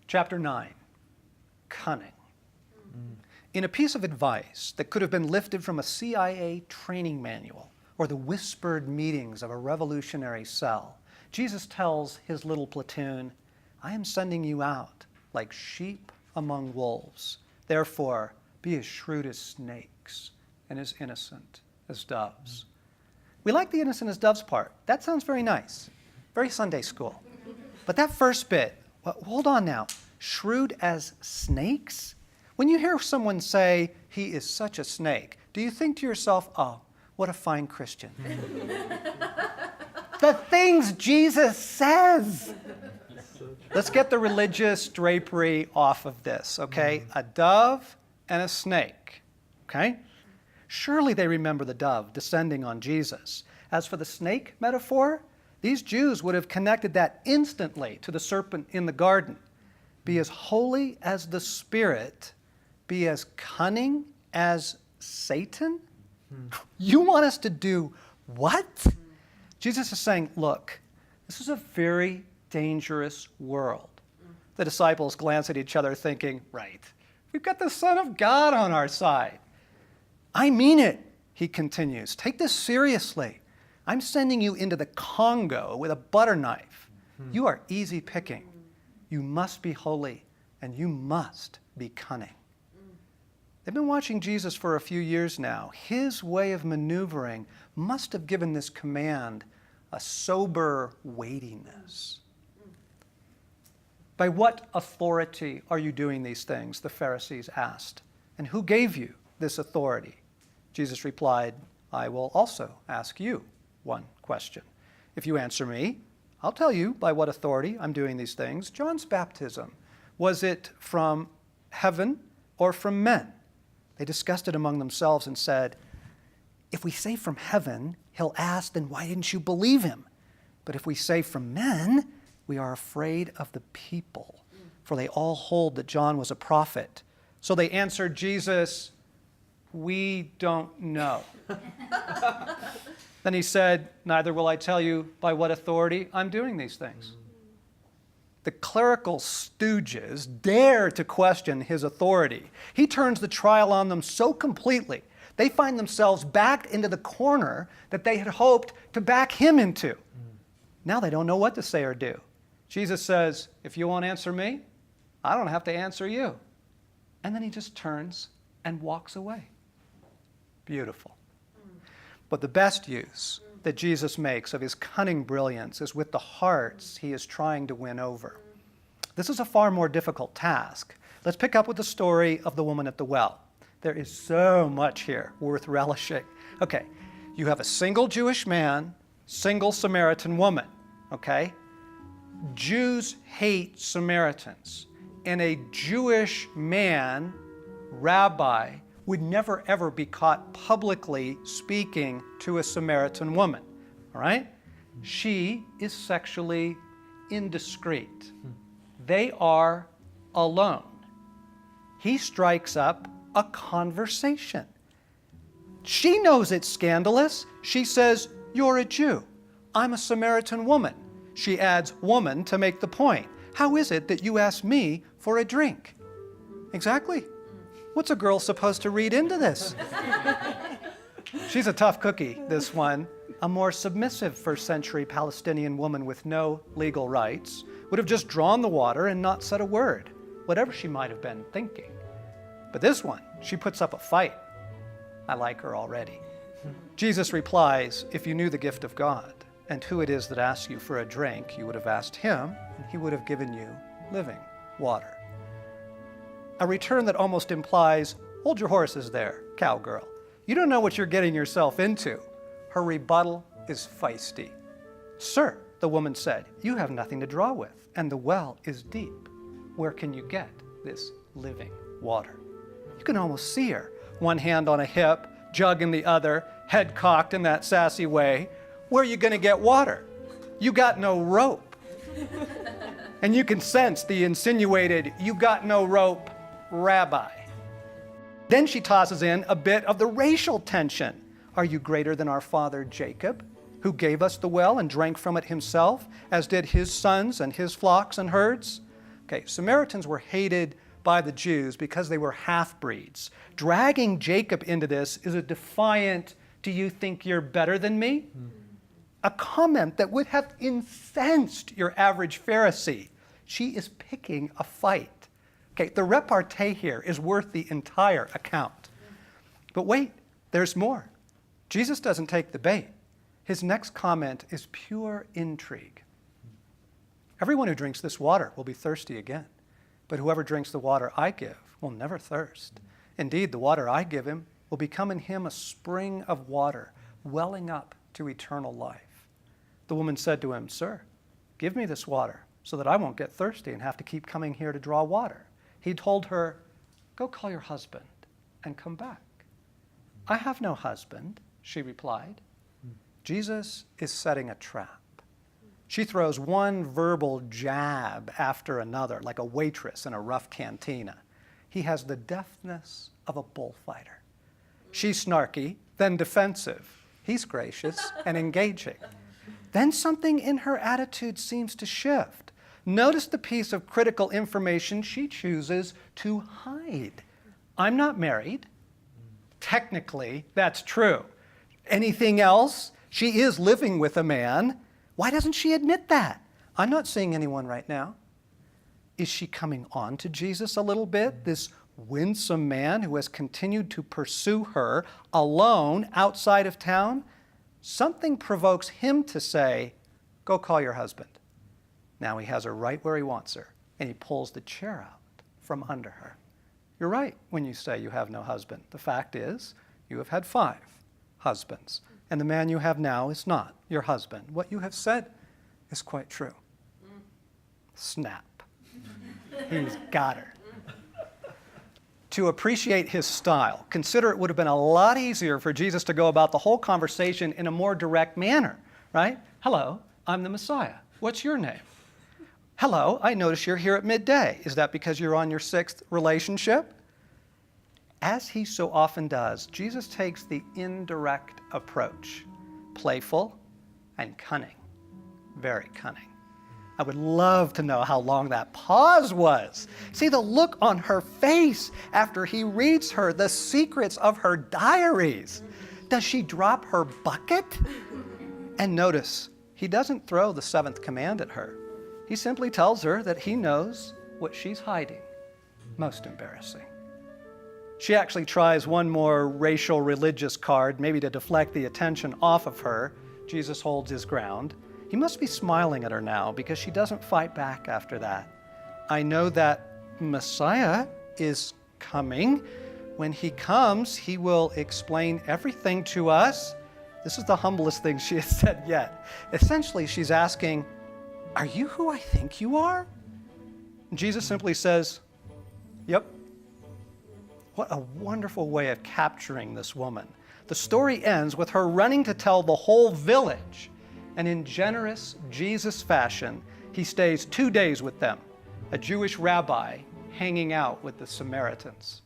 Chapter 9, Cunning. In a piece of advice that could have been lifted from a CIA training manual or the whispered meetings of a revolutionary cell, Jesus tells his little platoon, I am sending you out like sheep among wolves. Therefore, be as shrewd as snakes and as innocent as doves. We like the innocent as doves part. That sounds very nice, very Sunday school. But that first bit, well, hold on now. Shrewd as snakes? When you hear someone say, he is such a snake, do you think to yourself, oh, what a fine Christian? The things Jesus says. Let's get the religious drapery off of this, okay? A dove and a snake, okay? Surely they remember the dove descending on Jesus. As for the snake metaphor, these Jews would have connected that instantly to the serpent in the garden. Be as holy as the Spirit, be as cunning as Satan? You want us to do what? Jesus is saying, look, this is a very dangerous world. The disciples glance at each other thinking, right, we've got the Son of God on our side. I mean it, he continues. Take this seriously. I'm sending you into the Congo with a butter knife. You are easy picking. You must be holy, and you must be cunning. They've been watching Jesus for a few years now. His way of maneuvering must have given this command a sober weightiness. By what authority are you doing these things? The Pharisees asked. And who gave you this authority? Jesus replied, I will also ask you one question. If you answer me, I'll tell you by what authority I'm doing these things. John's baptism, was it from heaven or from men? They discussed it among themselves and said, if we say from heaven, he'll ask, then why didn't you believe him? But if we say from men, we are afraid of the people, for they all hold that John was a prophet. So they answered Jesus, we don't know. Then he said, neither will I tell you by what authority I'm doing these things. The clerical stooges dare to question his authority. He turns the trial on them so completely, they find themselves backed into the corner that they had hoped to back him into. Now they don't know what to say or do. Jesus says, if you won't answer me, I don't have to answer you. And then he just turns and walks away. Beautiful. But the best use that Jesus makes of his cunning brilliance is with the hearts he is trying to win over. This is a far more difficult task. Let's pick up with the story of the woman at the well. There is so much here worth relishing. Okay, you have a single Jewish man, single Samaritan woman, okay? Jews hate Samaritans. And a Jewish man, rabbi, would never ever be caught publicly speaking to a Samaritan woman, all right? She is sexually indiscreet. They are alone. He strikes up a conversation. She knows it's scandalous. She says, you're a Jew. I'm a Samaritan woman. She adds woman to make the point. How is it that you ask me for a drink? Exactly. What's a girl supposed to read into this? She's a tough cookie, this one. A more submissive first-century Palestinian woman with no legal rights would have just drawn the water and not said a word, whatever she might have been thinking. But this one, she puts up a fight. I like her already. Jesus replies, if you knew the gift of God and who it is that asks you for a drink, you would have asked him, and he would have given you living water. A return that almost implies, hold your horses there, cowgirl. You don't know what you're getting yourself into. Her rebuttal is feisty. Sir, the woman said, you have nothing to draw with, and the well is deep. Where can you get this living water? You can almost see her, one hand on a hip, jug in the other, head cocked in that sassy way. Where are you going to get water? You got no rope. And you can sense the insinuated, you got no rope, rabbi. Then she tosses in a bit of the racial tension. Are you greater than our father Jacob, who gave us the well and drank from it himself, as did his sons and his flocks and herds? Okay, Samaritans were hated by the Jews because they were half-breeds. Dragging Jacob into this is a defiant, do you think you're better than me? A comment that would have incensed your average Pharisee. She is picking a fight. Okay, the repartee here is worth the entire account. But wait, there's more. Jesus doesn't take the bait. His next comment is pure intrigue. Everyone who drinks this water will be thirsty again, but whoever drinks the water I give will never thirst. Indeed, the water I give him will become in him a spring of water, welling up to eternal life. The woman said to him, "Sir, give me this water so that I won't get thirsty and have to keep coming here to draw water." He told her, "Go call your husband and come back." "I have no husband," she replied. Jesus is setting a trap. She throws one verbal jab after another, like a waitress in a rough cantina. He has the deftness of a bullfighter. She's snarky, then defensive. He's gracious and engaging. Then something in her attitude seems to shift. Notice the piece of critical information she chooses to hide. "I'm not married." Technically, that's true. Anything else? She is living with a man. Why doesn't she admit that? "I'm not seeing anyone right now." Is she coming on to Jesus a little bit? This winsome man who has continued to pursue her alone outside of town? Something provokes him to say, "Go call your husband." Now he has her right where he wants her, and he pulls the chair out from under her. You're right when you say you have no husband. The fact is, you have had 5 husbands, and the man you have now is not your husband. What you have said is quite true. Snap. He's got her. To appreciate his style, consider it would have been a lot easier for Jesus to go about the whole conversation in a more direct manner, right? "Hello, I'm the Messiah. What's your name?" "Hello, I notice you're here at midday. Is that because you're on your 6th relationship?" As he so often does, Jesus takes the indirect approach, playful and cunning, very cunning. I would love to know how long that pause was. See the look on her face after he reads her the secrets of her diaries. Does she drop her bucket? And notice, he doesn't throw the 7th command at her. He simply tells her that he knows what she's hiding. Most embarrassing. She actually tries one more racial religious card, maybe to deflect the attention off of her. Jesus holds his ground. He must be smiling at her now because she doesn't fight back after that. "I know that Messiah is coming. When he comes, he will explain everything to us." This is the humblest thing she has said yet. Essentially, she's asking, "Are you who I think you are?" And Jesus simply says, "Yep." What a wonderful way of capturing this woman. The story ends with her running to tell the whole village. And in generous Jesus fashion, he stays 2 days with them, a Jewish rabbi hanging out with the Samaritans.